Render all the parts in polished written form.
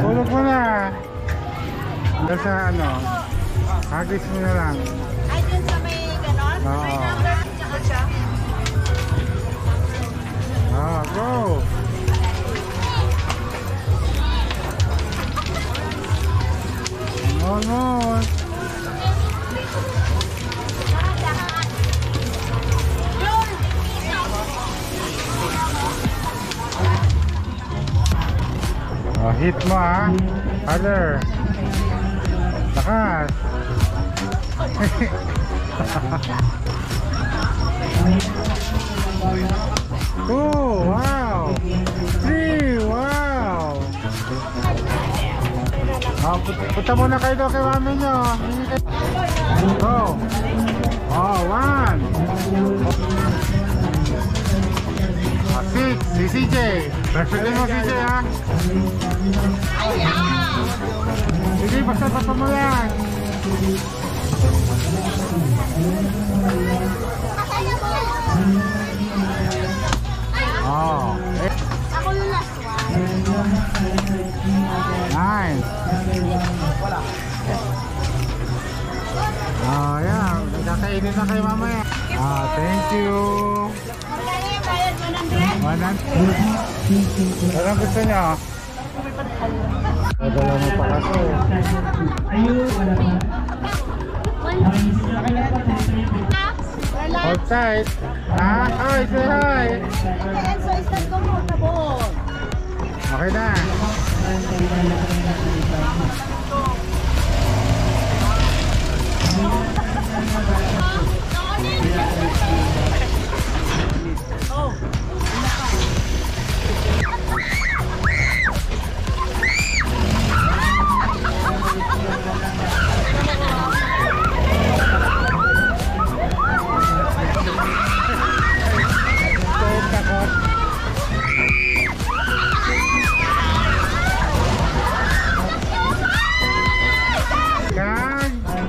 Tulog mo na. Dahil sa ano, hagis mo na lang. Ay, dun sa may ganon? Oo. May number tsaka siya. Go! Almost! Hit mo Father. Lakas. Two, wow. Three, wow. Punta muna kayo doon kay mami nyo. Go. One. Six, si CJ. Perfectly mo CJ Sige, basta mo yan. Ako yung last one. Nice. Yan. Kakainin na kayo mamaya. Thank you. Magkano yung bayad? 100? Anong gusto nyo? Dala mo pa kasi. Hold tight. Hi, say hi. So is that comfortable? Okay na.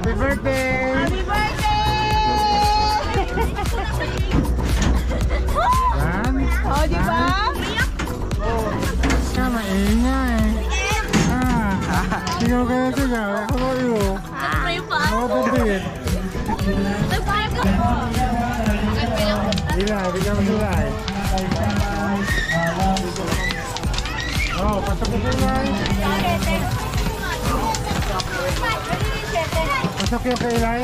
Happy birthday! Happy birthday! Yan. Di ba? Maingay. Sigaw ka na sigaw. How are you? Kayo pa? Bait. Nagbayad ka po. Sila, bigyan mo sila pasok mo sila Pasok yung kailay.